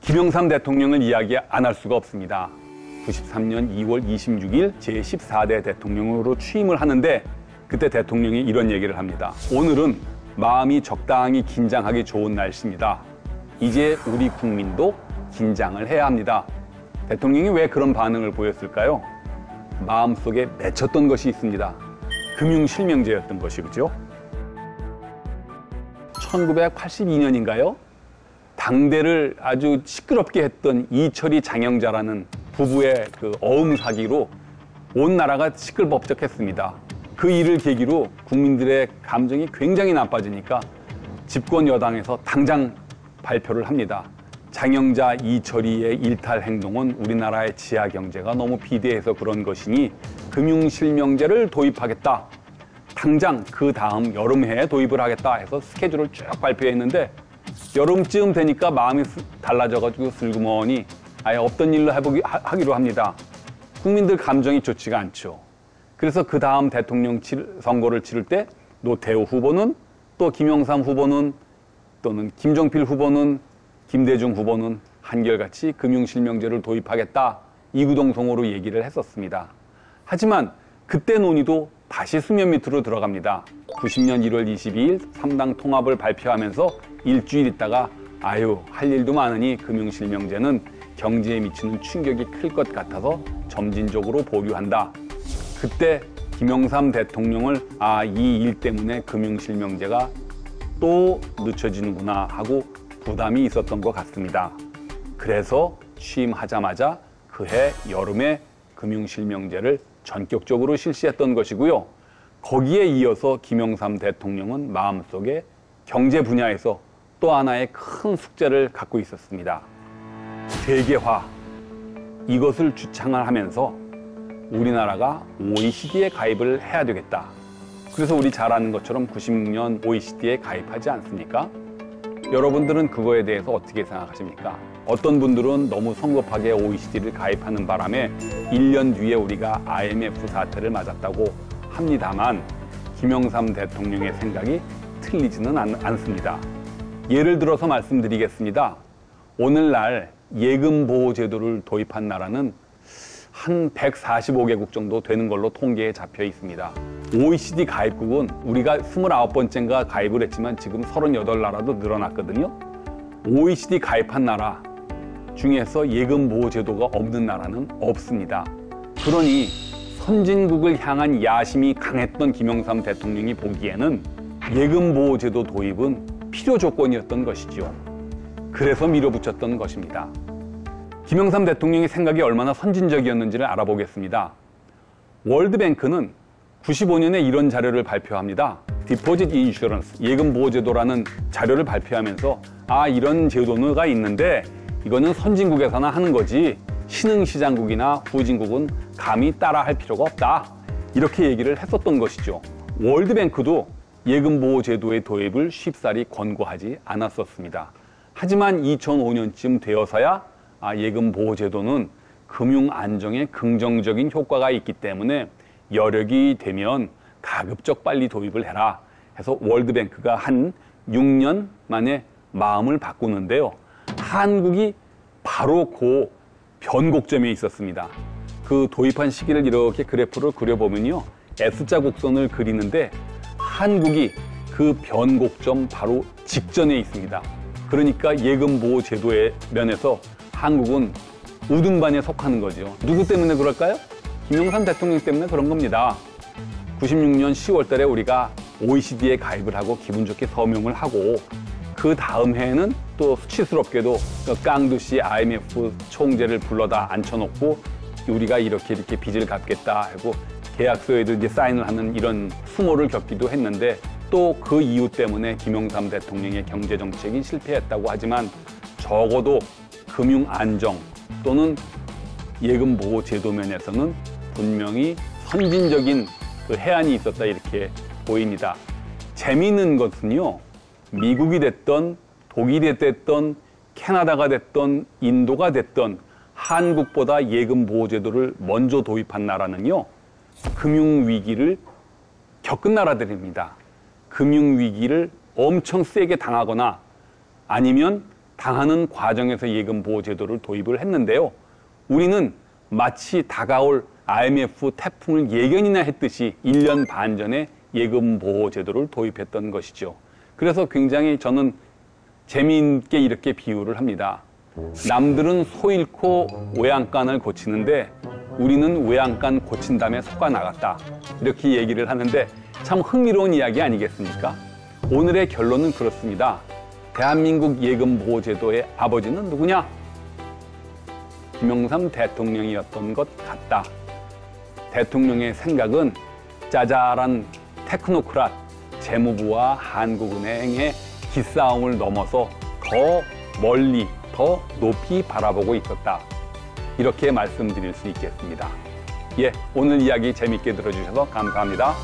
김영삼 대통령을 이야기 안 할 수가 없습니다. 93년 2월 26일 제14대 대통령으로 취임을 하는데 그때 대통령이 이런 얘기를 합니다. 오늘은 마음이 적당히 긴장하기 좋은 날씨입니다. 이제 우리 국민도 긴장을 해야 합니다. 대통령이 왜 그런 반응을 보였을까요? 마음속에 맺혔던 것이 있습니다. 금융실명제였던 것이죠. 1982년인가요? 당대를 아주 시끄럽게 했던 이철이 장영자라는 부부의 그 어음 사기로 온 나라가 시끌벅적했습니다. 그 일을 계기로 국민들의 감정이 굉장히 나빠지니까 집권 여당에서 당장 발표를 합니다. 장영자, 이철이의 일탈 행동은 우리나라의 지하 경제가 너무 비대해서 그런 것이니 금융실명제를 도입하겠다. 당장 그 다음 여름해에 도입을 하겠다 해서 스케줄을 쭉 발표했는데 여름쯤 되니까 마음이 달라져가지고 슬그머니 아예 없던 일로 하기로 합니다. 국민들 감정이 좋지가 않죠. 그래서 그 다음 대통령 선거를 치를 때 노태우 후보는 또 김영삼 후보는 또는 김종필 후보는 김대중 후보는 한결같이 금융실명제를 도입하겠다. 이구동성으로 얘기를 했었습니다. 하지만 그때 논의도 다시 수면 밑으로 들어갑니다. 90년 1월 22일 3당 통합을 발표하면서 일주일 있다가 아유 할 일도 많으니 금융실명제는 경제에 미치는 충격이 클 것 같아서 점진적으로 보류한다. 그때 김영삼 대통령을 이 일 때문에 금융실명제가 또 늦춰지는구나 하고 부담이 있었던 것 같습니다. 그래서 취임하자마자 그해 여름에 금융실명제를 전격적으로 실시했던 것이고요. 거기에 이어서 김영삼 대통령은 마음속에 경제 분야에서 또 하나의 큰 숙제를 갖고 있었습니다. 세계화, 이것을 주창을 하면서 우리나라가 OECD에 가입을 해야 되겠다. 그래서 우리 잘 아는 것처럼 96년 OECD에 가입하지 않습니까? 여러분들은 그거에 대해서 어떻게 생각하십니까? 어떤 분들은 너무 성급하게 OECD를 가입하는 바람에 1년 뒤에 우리가 IMF 사태를 맞았다고 합니다만 김영삼 대통령의 생각이 틀리지는 않습니다. 예를 들어서 말씀드리겠습니다. 오늘날 예금보호제도를 도입한 나라는 한 145개국 정도 되는 걸로 통계에 잡혀 있습니다. OECD 가입국은 우리가 29번째인가 가입을 했지만 지금 38나라도 늘어났거든요. OECD 가입한 나라 중에서 예금보호제도가 없는 나라는 없습니다. 그러니 선진국을 향한 야심이 강했던 김영삼 대통령이 보기에는 예금보호제도 도입은 필요 조건이었던 것이죠. 그래서 밀어붙였던 것입니다. 김영삼 대통령의 생각이 얼마나 선진적이었는지를 알아보겠습니다. 월드뱅크는 95년에 이런 자료를 발표합니다. 디포짓 인슈런스, 예금보호제도라는 자료를 발표하면서 이런 제도가 있는데 이거는 선진국에서나 하는 거지 신흥시장국이나 후진국은 감히 따라할 필요가 없다. 이렇게 얘기를 했었던 것이죠. 월드뱅크도 예금보호제도의 도입을 쉽사리 권고하지 않았었습니다. 하지만 2005년쯤 되어서야 예금보호제도는 금융안정에 긍정적인 효과가 있기 때문에 여력이 되면 가급적 빨리 도입을 해라 해서 월드뱅크가 한 6년 만에 마음을 바꾸는데요. 한국이 바로 그 변곡점에 있었습니다. 그 도입한 시기를 이렇게 그래프를 그려보면요. S자 곡선을 그리는데 한국이 그 변곡점 바로 직전에 있습니다. 그러니까 예금보호제도의 면에서 한국은 우등반에 속하는 거죠. 누구 때문에 그럴까요? 김영삼 대통령 때문에 그런 겁니다. 96년 10월 달에 우리가 OECD에 가입을 하고 기분 좋게 서명을 하고 그 다음 해에는 또 수치스럽게도 깡두씨 IMF 총재를 불러다 앉혀놓고 우리가 이렇게 빚을 갚겠다 하고 계약서에도 이제 사인을 하는 이런 수모를 겪기도 했는데 또 그 이유 때문에 김영삼 대통령의 경제정책이 실패했다고 하지만 적어도 금융 안정 또는 예금보호 제도 면에서는 분명히 선진적인 그 해안이 있었다 이렇게 보입니다. 재미있는 것은요. 미국이 됐던 독일이 됐던 캐나다가 됐던 인도가 됐던 한국보다 예금보호제도를 먼저 도입한 나라는요. 금융위기를 겪은 나라들입니다. 금융위기를 엄청 세게 당하거나 아니면 당하는 과정에서 예금보호제도를 도입을 했는데요. 우리는 마치 다가올 IMF 태풍을 예견이나 했듯이 1년 반 전에 예금보호제도를 도입했던 것이죠. 그래서 굉장히 저는 재미있게 이렇게 비유를 합니다. 남들은 소 잃고 외양간을 고치는데 우리는 외양간 고친 다음에 소가 나갔다. 이렇게 얘기를 하는데 참 흥미로운 이야기 아니겠습니까? 오늘의 결론은 그렇습니다. 대한민국 예금보호제도의 아버지는 누구냐? 김영삼 대통령이었던 것 같다. 대통령의 생각은 짜잘한 테크노크랏 재무부와 한국은행의 기싸움을 넘어서 더 멀리, 더 높이 바라보고 있었다. 이렇게 말씀드릴 수 있겠습니다. 예, 오늘 이야기 재밌게 들어주셔서 감사합니다.